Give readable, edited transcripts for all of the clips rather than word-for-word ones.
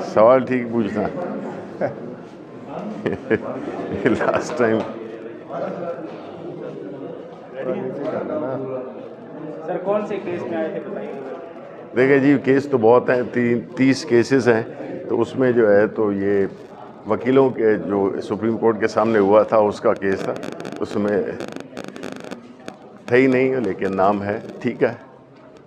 सवाल ठीक पूछना। लास्ट टाइम सर कौन से केस में आए थे बताइए। देखिए जी, केस तो बहुत हैं, 30 केसेस हैं। तो उसमें जो है तो ये वकीलों के जो सुप्रीम कोर्ट के सामने हुआ था उसका केस था, उसमें थे ही नहीं, लेकिन नाम है, ठीक है,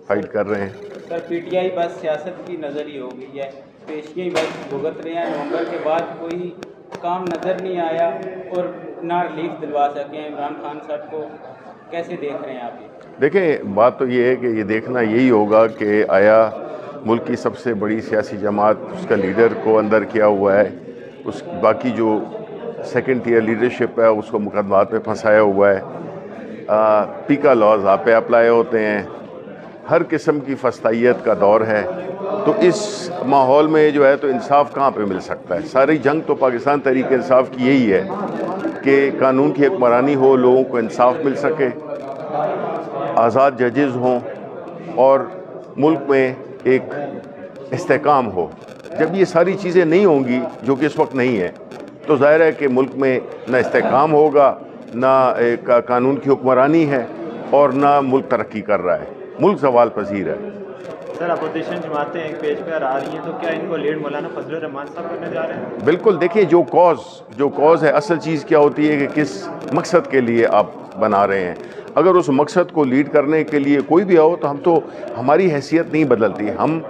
फाइट कर रहे हैं। सर पीटीआई बस सियासत की नज़र ही हो गई है, पेशियाँ बस भुगत रहे हैं। नवंबर के बाद कोई काम नज़र नहीं आया और ना रिलीफ दिलवा सके इमरान खान साहब को, कैसे देख रहे हैं आप ये? देखें, बात तो ये है कि ये देखना यही होगा कि आया मुल्क की सबसे बड़ी सियासी जमात, उसका लीडर को अंदर किया हुआ है, उस बाकी जो सेकंड टियर लीडरशिप है उसको मुकदमात में फंसाया हुआ है, पीका लॉज आप पे अप्लाई होते हैं, हर किस्म की फस्तायत का दौर है। तो इस माहौल में जो है तो इंसाफ कहाँ पे मिल सकता है? सारी जंग तो पाकिस्तान तहरीक इंसाफ की यही है कि कानून की हुक्मरानी हो, लोगों को इंसाफ मिल सके, आज़ाद जजेस हों और मुल्क में एक इस्तेकाम हो। जब ये सारी चीज़ें नहीं होंगी, जो कि इस वक्त नहीं है, तो ज़ाहिर है कि मुल्क में ना इस्तेकाम होगा, ना एक कानून की हुक्मरानी है और ना मुल्क तरक्की कर रहा है, मुल्क ज़वाल पजीर है। सर अपोजिशन जमातें एक पेज पर आ रही हैं, तो क्या इनको लीड मौलाना फजलुर रहमान साहब करने जा रहे हैं? बिल्कुल, देखिए जो कॉज है, असल चीज़ क्या होती है कि किस मकसद के लिए आप बना रहे हैं। अगर उस मकसद को लीड करने के लिए कोई भी आओ तो हम तो, हमारी हैसियत नहीं बदलती। हम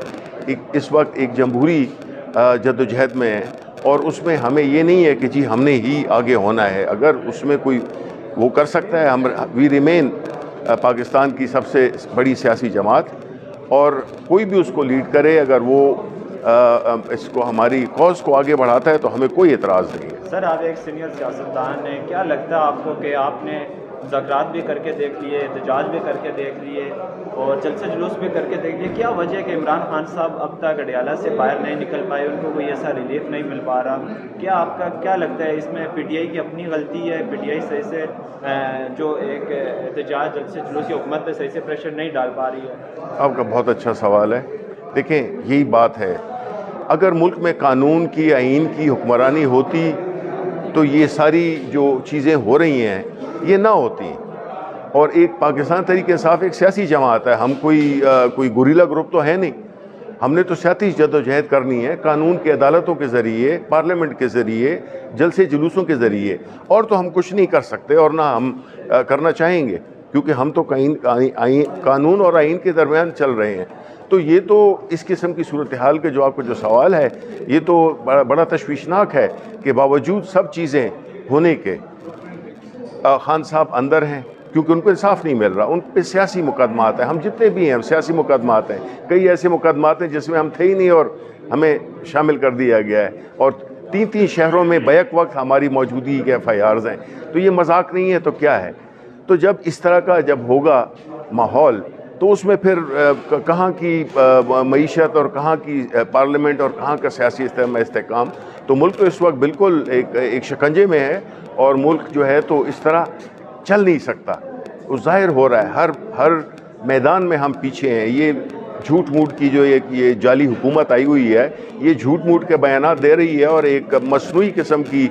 इस वक्त एक जमहूरी जद्दोजहद में हैं और उसमें हमें ये नहीं है कि जी हमने ही आगे होना है। अगर उसमें कोई वो कर सकता है, हम वी रिमेन पाकिस्तान की सबसे बड़ी सियासी जमात, और कोई भी उसको लीड करे, अगर वो इसको हमारी कॉज को आगे बढ़ाता है तो हमें कोई एतराज़ नहीं है। सर आप एक सीनियर सियासतदान हैं, क्या लगता है आपको कि आपने मुज़ाकरात भी करके देख लिए, एहतजाज भी करके देख लिए और जलसे जुलूस भी करके देख लिए, क्या वजह है कि इमरान खान साहब अब तक अडयाला से बाहर नहीं निकल पाए, उनको कोई ऐसा रिलीफ नहीं मिल पा रहा? क्या आपका क्या लगता है, इसमें पीटीआई की अपनी गलती है? पीटीआई सही से जो एक एहतजाज जलसे जुलूस की हुकूमत पे सही से प्रेशर नहीं डाल पा रही है? आपका बहुत अच्छा सवाल है। देखें, यही बात है, अगर मुल्क में कानून की, आइन की हुक्मरानी होती तो ये सारी जो चीज़ें हो रही हैं ये ना होती। और एक पाकिस्तान तहरीक इंसाफ एक सियासी जमात है, हम कोई गुरिल्ला ग्रुप तो है नहीं। हमने तो सियासी जद्दोजहद करनी है, कानून की अदालतों के ज़रिए, पार्लियामेंट के ज़रिए, जलसे जुलूसों के ज़रिए, और तो हम कुछ नहीं कर सकते और ना हम करना चाहेंगे, क्योंकि हम तो कानून और आइन के दरमियान चल रहे हैं। तो ये तो इस किस्म की सूरत हाल के जो आपका जो सवाल है, ये तो बड़ा तशवीशनाक है कि बावजूद सब चीज़ें होने के खान साहब अंदर हैं, क्योंकि उनको इंसाफ नहीं मिल रहा। उन पे सियासी मुकदमात हैं, हम जितने भी हैं सियासी मुकदमात हैं, कई ऐसे मुकदमात हैं जिसमें हम थे ही नहीं और हमें शामिल कर दिया गया है, और 3 शहरों में बैक वक्त हमारी मौजूदगी के FIRs हैं। तो ये मजाक नहीं है तो क्या है? तो जब इस तरह का जब होगा माहौल, तो उसमें फिर कहाँ की मईशत और कहाँ की पार्लियामेंट और कहाँ का सियासी इस्तेकाम। तो मुल्क तो इस वक्त बिल्कुल एक शिकंजे में है और मुल्क जो है तो इस तरह चल नहीं सकता। वो जाहिर हो रहा है, हर मैदान में हम पीछे हैं। ये झूठ मूठ की जो ये जाली हुकूमत आई हुई है, ये झूठ मूठ के बयानात दे रही है और एक मसनूई किस्म की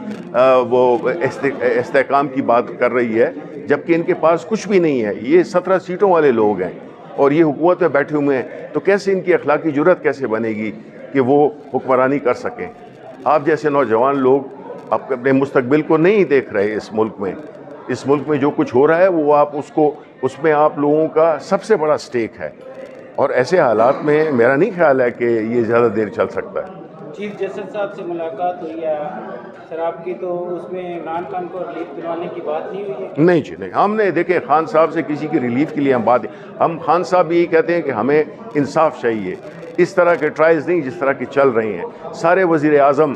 वो इस्तेकाम की बात कर रही है, जबकि इनके पास कुछ भी नहीं है। ये 17 सीटों वाले लोग हैं और ये हुकूमत में बैठे हुए हैं, तो कैसे इनकी अखलाकी जुर्रत कैसे बनेगी कि वो हुक्मरानी कर सकें? आप जैसे नौजवान लोग अपने मुस्तकबिल को नहीं देख रहे इस मुल्क में। इस मुल्क में जो कुछ हो रहा है वो उसमें आप लोगों का सबसे बड़ा स्टेक है, और ऐसे हालात में मेरा नहीं ख्याल है कि ये ज़्यादा देर चल सकता है। चीफ जस्टिस साहब से मुलाकात हुई है सर आपकी, तो उसमें इमरान खान को रिलीफ दिलवाने की बात नहीं हुई है? नहीं जी, नहीं। हमने देखे खान साहब से किसी की रिलीफ के लिए हम खान साहब भी यही कहते हैं कि हमें इंसाफ चाहिए। इस तरह के ट्रायल्स नहीं जिस तरह की चल रही हैं। सारे वज़ीर आज़म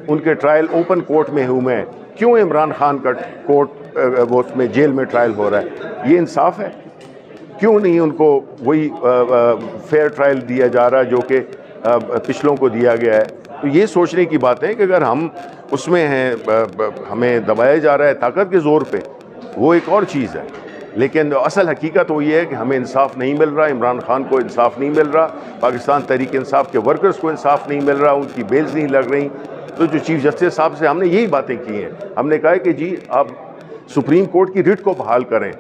उनके ट्रायल ओपन कोर्ट में हुए हैं, क्यों इमरान खान का कोर्ट वो उसमें जेल में ट्रायल हो रहा है? ये इंसाफ है? क्यों नहीं उनको वही फेयर ट्रायल दिया जा रहा है जो कि पिछलों को दिया गया है? तो ये सोचने की बात है कि अगर हम उसमें हैं, हमें दबाया जा रहा है ताकत के ज़ोर पे, वो एक और चीज़ है। लेकिन असल हकीकत वो ये है कि हमें इंसाफ नहीं मिल रहा, इमरान खान को इंसाफ नहीं मिल रहा, पाकिस्तान तहरीक इंसाफ के वर्कर्स को इंसाफ नहीं मिल रहा, उनकी बेल्स नहीं लग रही। तो जो चीफ जस्टिस साहब से हमने यही बातें की हैं। हमने कहा है कि जी आप सुप्रीम कोर्ट की रिट को बहाल करें,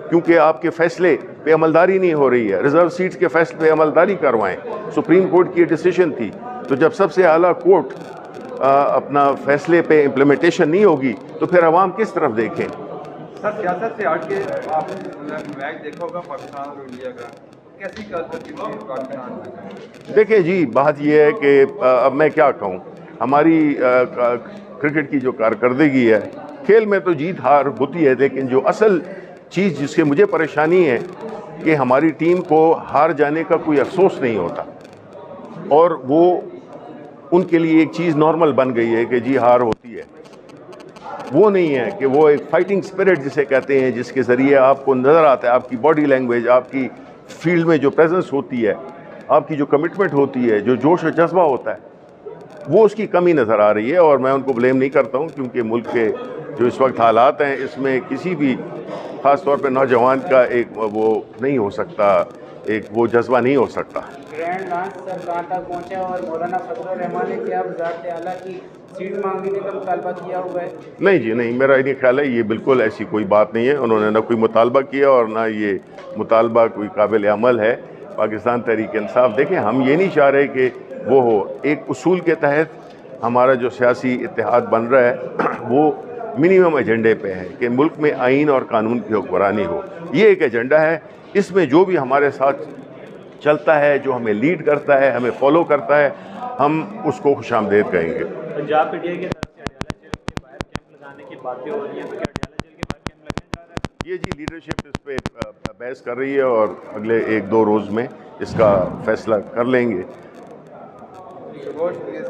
क्योंकि आपके फैसले पे अमलदारी नहीं हो रही है। रिजर्व सीट्स के फैसले पे अमलदारी करवाएं। सुप्रीम कोर्ट की डिसीजन थी, तो जब सबसे आला कोर्ट अपना फैसले पे इम्प्लीमेंटेशन नहीं होगी तो फिर अवाम किस तरफ देखें। सर सियासत से हट के आप मैच देखा होगा पाकिस्तान और इंडिया का, कैसी पाकिस्तान में? देखिए जी, बात यह है कि अब मैं क्या कहूँ, हमारी क्रिकेट की जो कारकर्दगी है, खेल में तो जीत हार होती है, लेकिन जो असल चीज़ जिससे मुझे परेशानी है कि हमारी टीम को हार जाने का कोई अफसोस नहीं होता, और वो उनके लिए एक चीज़ नॉर्मल बन गई है कि जी हार होती है। वो नहीं है कि वो एक फाइटिंग स्पिरिट जिसे कहते हैं, जिसके ज़रिए आपको नज़र आता है, आपकी बॉडी लैंग्वेज, आपकी फील्ड में जो प्रेजेंस होती है, आपकी जो कमिटमेंट होती है, जो जोश और जज्बा होता है, वो उसकी कमी नज़र आ रही है। और मैं उनको ब्लेम नहीं करता हूँ, क्योंकि मुल्क के जो इस वक्त हालात हैं, इसमें किसी भी ख़ास तौर पे नौजवान का एक वो नहीं हो सकता, एक वो जज्बा नहीं हो सकता। ग्रैंड लॉन्च सर कहाँ तक पहुँचा और मौलाना फजलुर रहमान ने क्या वज़ारत आला की सीट मांगने का मुतालबा किया हुआ है? नहीं जी नहीं, मेरा ये ख्याल है ये बिल्कुल ऐसी कोई बात नहीं है। उन्होंने ना कोई मुतालबा किया और ना ये मुतालबा कोई काबिल अमल है। पाकिस्तान तहरीक इंसाफ, देखें हम ये नहीं चाह रहे कि वो हो, एक उसूल के तहत हमारा जो सियासी इत्तेहाद बन रहा है वो मिनिमम एजेंडे पे है कि मुल्क में आइन और कानून की हुक्मरानी हो। ये एक एजेंडा है, इसमें जो भी हमारे साथ चलता है, जो हमें लीड करता है, हमें फॉलो करता है, हम उसको खुशामदीद कहेंगे। पंजाब पीटीआई की तरफ से अडयाला जेल के बाहर कैंप लगाने की बातें हो रही हैं, तो क्या अडयाला जेल के बाहर कैंप लगने जा रहा है? ये जी लीडरशिप इस पे बहस कर रही है और अगले 1-2 रोज़ में इसका फैसला कर लेंगे। बहुत शुक्रिया सर।